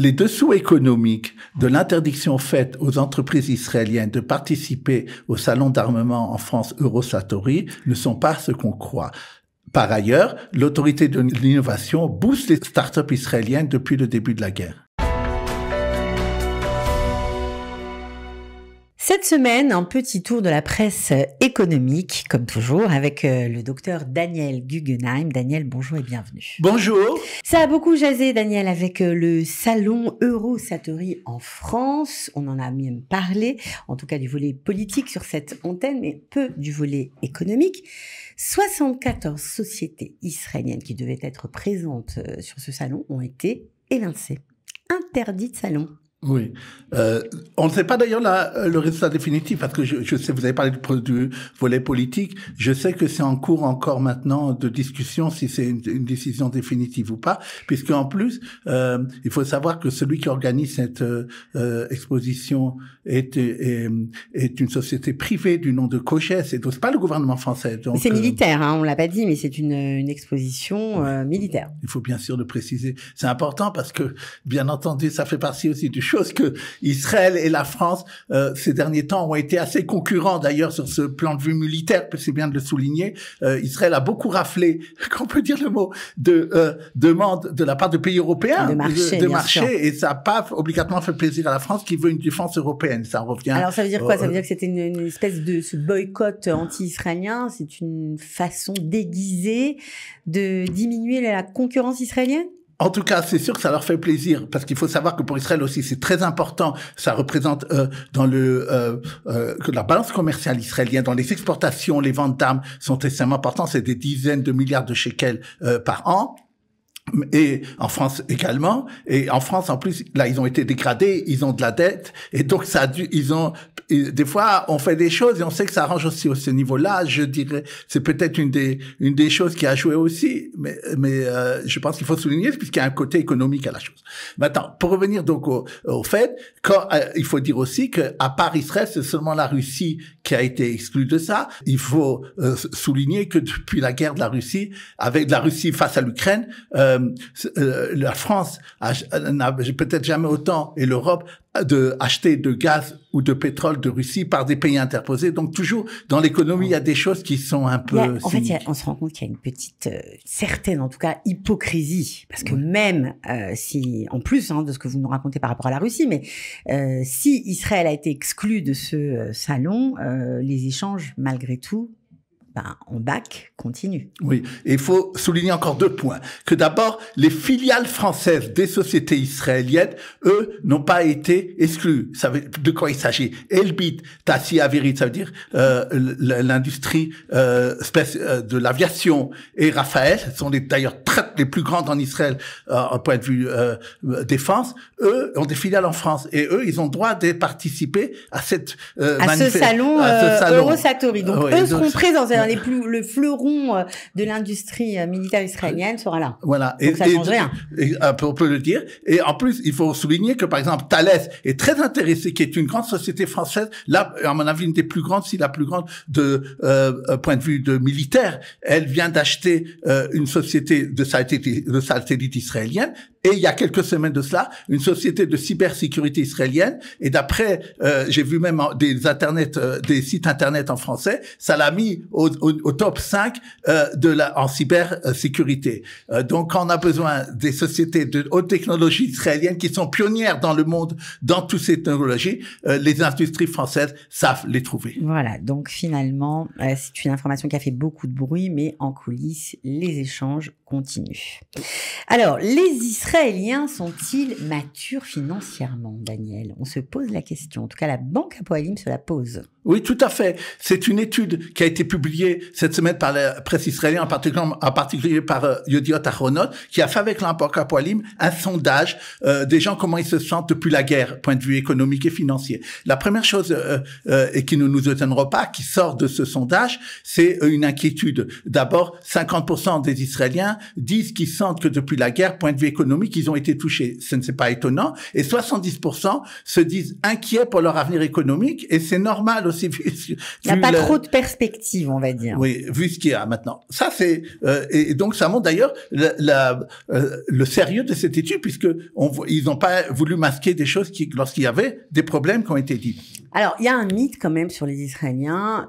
Les dessous économiques de l'interdiction faite aux entreprises israéliennes de participer au salon d'armement en France Eurosatory ne sont pas ce qu'on croit. Par ailleurs, l'autorité de l'innovation booste les startups israéliennes depuis le début de la guerre. Cette semaine, un petit tour de la presse économique, comme toujours, avec le docteur Daniel Guggenheim. Daniel, bonjour et bienvenue. Bonjour. Ça a beaucoup jasé, Daniel, avec le salon Eurosatory en France. On en a même parlé, en tout cas du volet politique sur cette antenne, mais peu du volet économique. 74 sociétés israéliennes qui devaient être présentes sur ce salon ont été évincées. Interdites de salon. Oui. On ne sait pas d'ailleurs le résultat définitif, parce que je sais, vous avez parlé du volet politique, je sais que c'est en cours encore maintenant de discussion si c'est une décision définitive ou pas, puisque en plus, il faut savoir que celui qui organise cette exposition est une société privée du nom de Coget, c'est pas le gouvernement français. Donc, c'est militaire, hein, on l'a pas dit, mais c'est une exposition militaire. Il faut bien sûr le préciser. C'est important parce que, bien entendu, ça fait partie aussi du chose que Israël et la France ces derniers temps ont été assez concurrents d'ailleurs sur ce plan de vue militaire, c'est bien de le souligner. Israël a beaucoup raflé, qu'on peut dire le mot, de demandes de la part de pays européens de marché, et ça n'a pas obligatoirement fait plaisir à la France qui veut une défense européenne. Ça revient. Alors ça veut dire quoi? Ça veut dire que c'était une espèce de ce boycott anti-israélien, c'est une façon déguisée de diminuer la concurrence israélienne? En tout cas, c'est sûr que ça leur fait plaisir, parce qu'il faut savoir que pour Israël aussi, c'est très important. Ça représente dans que la balance commerciale israélienne, dans les exportations, les ventes d'armes sont extrêmement importantes. C'est des dizaines de milliards de shekels par an. Et en France également. Et en France, en plus, là, ils ont été dégradés, ils ont de la dette. Et donc, des fois, on fait des choses et on sait que ça arrange aussi à ce niveau-là. Je dirais, c'est peut-être une des choses qui a joué aussi. Mais je pense qu'il faut souligner, puisqu'il y a un côté économique à la chose. Maintenant, pour revenir donc au fait, il faut dire aussi que, à part Israël, c'est seulement la Russie qui a été exclue de ça. Il faut souligner que depuis la guerre de la Russie, avec la Russie face à l'Ukraine, la France n'a peut-être jamais autant, et l'Europe, acheté de gaz ou de pétrole de Russie par des pays interposés. Donc toujours dans l'économie, il y a des choses qui sont un peu on se rend compte qu'il y a une petite, certaine en tout cas, hypocrisie. Parce que même si, en plus de ce que vous nous racontez par rapport à la Russie, mais si Israël a été exclu de ce salon, les échanges, malgré tout, en bac, continue. Oui, et il faut souligner encore 2 points. Que d'abord, les filiales françaises des sociétés israéliennes, eux, n'ont pas été exclues. De quoi il s'agit? Elbit, Tassia Avirit, ça veut dire l'industrie de l'aviation, et Raphaël, sont d'ailleurs les plus grandes en Israël au point de vue défense. Eux ont des filiales en France, et eux, ils ont le droit de participer à ce salon Eurosatory. Donc eux seront présents. Le fleuron de l'industrie militaire israélienne sera là. Voilà. Donc ça change rien. On peut le dire. Et en plus, il faut souligner que, par exemple, Thales est très intéressé, qui est une grande société française. Là, à mon avis, une des plus grandes, si la plus grande point de vue de militaire. Elle vient d'acheter une société de satellite israélienne. Et il y a quelques semaines de cela, une société de cybersécurité israélienne. Et d'après, j'ai vu même des sites internet en français, ça l'a mis au top 5 en cybersécurité. Donc, quand on a besoin des sociétés de haute technologie israéliennes qui sont pionnières dans le monde dans toutes ces technologies, les industries françaises savent les trouver. Voilà. Donc, finalement, c'est une information qui a fait beaucoup de bruit, mais en coulisses, les échanges continuent. Alors, les Israéliens sont-ils matures financièrement, Daniel? On se pose la question. En tout cas, la Banque Hapoalim se la pose. Oui, tout à fait. C'est une étude qui a été publiée cette semaine par la presse israélienne, en particulier par Yediot Ahronot, qui a fait avec la Banque Hapoalim un sondage des gens, comment ils se sentent depuis la guerre, point de vue économique et financier. La première chose, et qui ne nous étonnera pas, qui sort de ce sondage, c'est une inquiétude. D'abord, 50% des Israéliens disent qu'ils sentent que depuis la guerre, point de vue économique, ils ont été touchés. Ce n'est pas étonnant. Et 70% se disent inquiets pour leur avenir économique. Et c'est normal aussi. Il n'y a pas trop de perspectives, on va dire. Oui, vu ce qu'il y a maintenant. Ça, c'est et donc ça montre d'ailleurs le sérieux de cette étude, puisque ils n'ont pas voulu masquer des choses lorsqu'il y avait des problèmes qui ont été dits. Alors, il y a un mythe quand même sur les Israéliens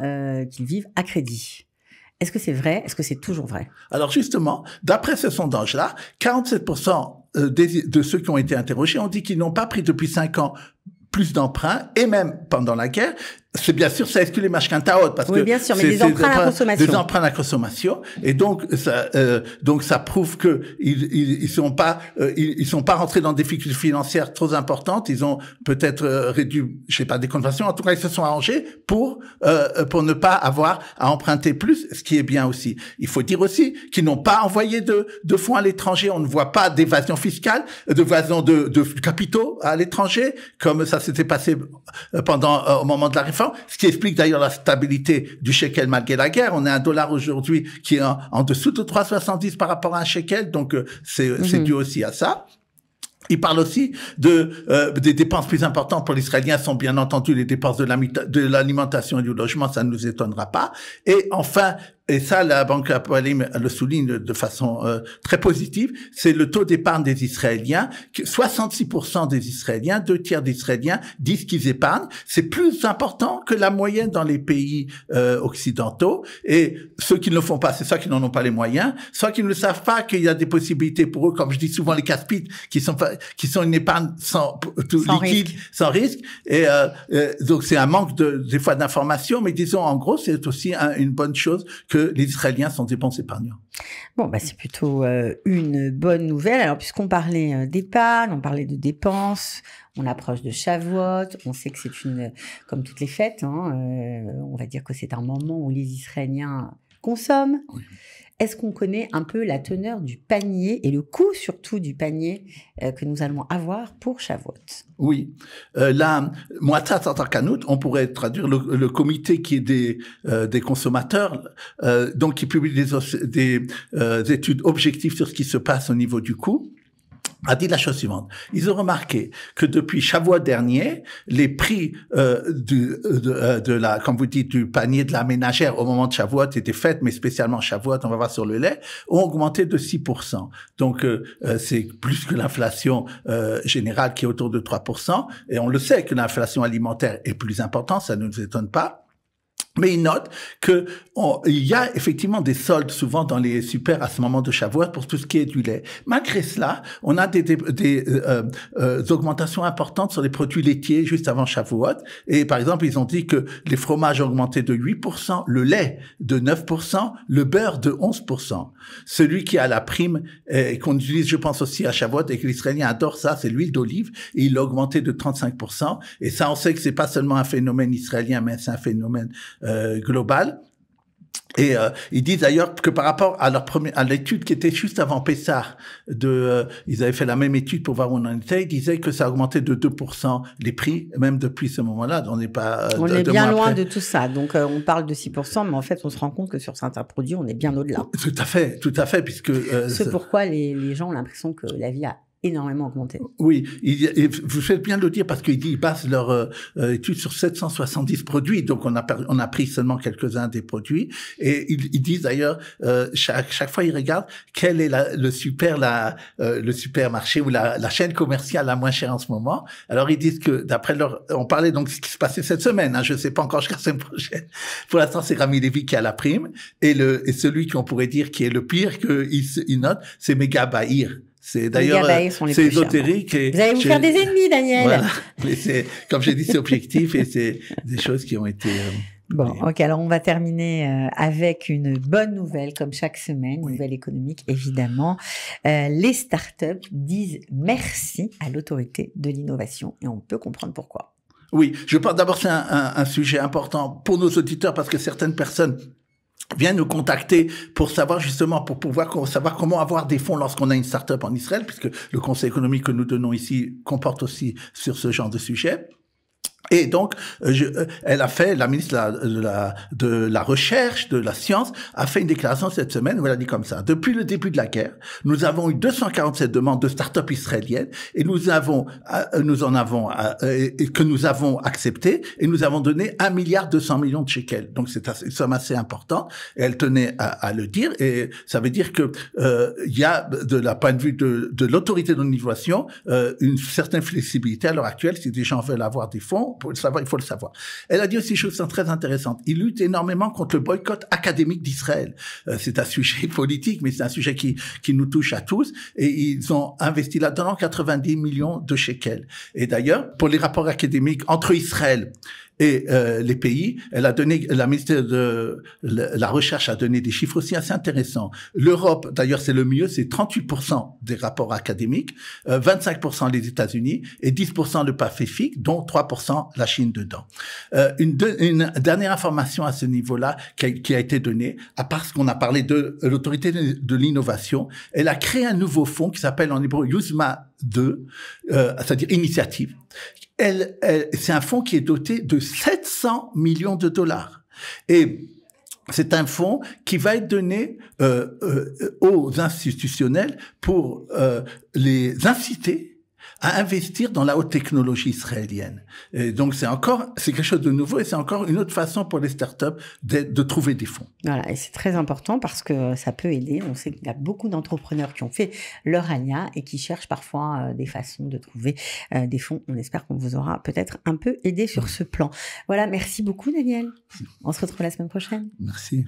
qu'ils vivent à crédit. Est-ce que c'est vrai? Est-ce que c'est toujours vrai? Alors justement, d'après ce sondage-là, 47% de ceux qui ont été interrogés ont dit qu'ils n'ont pas pris depuis 5 ans plus d'emprunts, et même pendant la guerre. C'est bien sûr, ça exclut les mashkantaot, parce oui, que bien sûr, mais des emprunts à la consommation. Des emprunts à la consommation. Et donc, ça prouve que ils sont pas rentrés dans des difficultés financières trop importantes. Ils ont peut-être réduit, je sais pas, des conventions. En tout cas, ils se sont arrangés pour ne pas avoir à emprunter plus, ce qui est bien aussi. Il faut dire aussi qu'ils n'ont pas envoyé de fonds à l'étranger. On ne voit pas d'évasion fiscale, d'évasion de capitaux à l'étranger, comme ça s'était passé au moment de la réforme. Ce qui explique d'ailleurs la stabilité du shekel malgré la guerre. On a un dollar aujourd'hui qui est en dessous de 3,70 par rapport à un shekel, donc c'est dû aussi à ça. Il parle aussi des dépenses plus importantes pour l'Israélien sont bien entendu les dépenses de l'alimentation et du logement, ça ne nous étonnera pas. Et enfin, et ça, la Banque Hapoalim le souligne de façon très positive, c'est le taux d'épargne des Israéliens. 66% des Israéliens, 2/3 des Israéliens disent qu'ils épargnent. C'est plus important que la moyenne dans les pays occidentaux. Et ceux qui ne le font pas, c'est ceux qui n'en ont pas les moyens, soit qui ne savent pas qu'il y a des possibilités pour eux, comme je dis souvent les casse-pites, qui sont une épargne sans liquide, sans risque. Et donc c'est un manque des fois d'informations, mais disons en gros, c'est aussi une bonne chose que les Israéliens sont des bons épargnants. Bon, c'est plutôt une bonne nouvelle. Alors, puisqu'on parlait d'épargne, on parlait de dépenses, on approche de Shavuot, on sait que c'est comme toutes les fêtes, on va dire que c'est un moment où les Israéliens consomment. Oui. Est-ce qu'on connaît un peu la teneur du panier et le coût surtout du panier que nous allons avoir pour Shavuot? Oui. La Moatzat Tzarkanut, on pourrait traduire le comité qui est des consommateurs, donc qui publie des études objectives sur ce qui se passe au niveau du coût, a dit la chose suivante. Ils ont remarqué que depuis Shavuot dernier, les prix comme vous dites, du panier de la ménagère au moment de Shavuot était fait, mais spécialement Shavuot, on va voir sur le lait, ont augmenté de 6%. Donc c'est plus que l'inflation générale qui est autour de 3%. Et on le sait que l'inflation alimentaire est plus importante, ça ne nous étonne pas. Mais il note que il y a effectivement des soldes souvent dans les super à ce moment de Shavuot pour tout ce qui est du lait. Malgré cela, on a des augmentations importantes sur les produits laitiers juste avant Shavuot. Et par exemple, ils ont dit que les fromages ont augmenté de 8%, le lait de 9%, le beurre de 11%. Celui qui a la prime qu'on utilise, je pense aussi à Shavuot et que l'Israélien adore ça, c'est l'huile d'olive. Et il a augmenté de 35%. Et ça, on sait que c'est pas seulement un phénomène israélien, mais c'est un phénomène global. Et ils disent d'ailleurs que par rapport à l'étude qui était juste avant Pessah, ils avaient fait la même étude pour voir où on en était, ils disaient que ça a augmenté de 2% les prix, même depuis ce moment-là. On n'est pas on est bien loin de tout ça. Donc on parle de 6%, mais en fait on se rend compte que sur certains produits, on est bien au-delà. Tout à fait, puisque c'est pourquoi les gens ont l'impression que la vie a énormément augmenté. Oui, vous faites bien de le dire parce qu'ils basent leur étude sur 770 produits, donc on a pris seulement quelques-uns des produits, et ils disent d'ailleurs chaque fois ils regardent quel est le supermarché ou la chaîne commerciale la moins chère en ce moment. Alors ils disent que d'après on parlait donc de ce qui se passait cette semaine, je sais pas encore jusqu'à la semaine prochaine. Pour l'instant c'est Rami Levy qui a la prime, et celui qu'on pourrait dire qui est le pire qu'il note, c'est Mega Bahir. C'est d'ailleurs, c'est ésotérique. Vous allez vous faire des ennemis, Daniel. Voilà. Mais comme j'ai dit, c'est objectif et c'est des choses qui ont été... Bon, ok. Alors, on va terminer avec une bonne nouvelle, comme chaque semaine, nouvelle économique, évidemment. Les startups disent merci à l'autorité de l'innovation et on peut comprendre pourquoi. Oui, je pense d'abord c'est un sujet important pour nos auditeurs parce que certaines personnes viennent nous contacter pour savoir justement, pour pouvoir savoir comment avoir des fonds lorsqu'on a une start-up en Israël, puisque le conseil économique que nous donnons ici comporte aussi sur ce genre de sujet. Et donc, elle a fait, la ministre de la Recherche, de la Science, a fait une déclaration cette semaine où elle a dit comme ça: depuis le début de la guerre, nous avons eu 247 demandes de start-up israéliennes et que nous avons acceptées, et nous avons donné 1,2 milliard de shekels. Donc c'est une somme assez importante, et elle tenait à le dire, et ça veut dire que il y a, de la point de vue de l'autorité de l'innovation, une certaine flexibilité à l'heure actuelle. Si des gens veulent avoir des fonds, pour le savoir, il faut le savoir. Elle a dit aussi une chose très intéressante: il lutte énormément contre le boycott académique d'Israël. C'est un sujet politique, mais c'est un sujet qui nous touche à tous, et ils ont investi là-dedans 90 millions de shekels. Et d'ailleurs, pour les rapports académiques entre Israël et les pays, la ministère de la Recherche a donné des chiffres aussi assez intéressants. L'Europe, d'ailleurs, c'est le mieux, c'est 38% des rapports académiques, 25% les États-Unis et 10% le Pacifique, dont 3% la Chine dedans. Une dernière information à ce niveau-là qui a été donnée, à part ce qu'on a parlé de l'autorité de l'innovation, elle a créé un nouveau fonds qui s'appelle en hébreu Yuzma 2, c'est-à-dire initiative. C'est un fonds qui est doté de 700 millions de dollars. Et c'est un fonds qui va être donné aux institutionnels pour les inciter à investir dans la haute technologie israélienne. Et donc c'est quelque chose de nouveau, et c'est encore une autre façon pour les startups de trouver des fonds. Voilà, et c'est très important parce que ça peut aider. On sait qu'il y a beaucoup d'entrepreneurs qui ont fait leur ALIA et qui cherchent parfois des façons de trouver des fonds. On espère qu'on vous aura peut-être un peu aidé sur ce plan. Voilà, merci beaucoup Daniel. On se retrouve la semaine prochaine. Merci.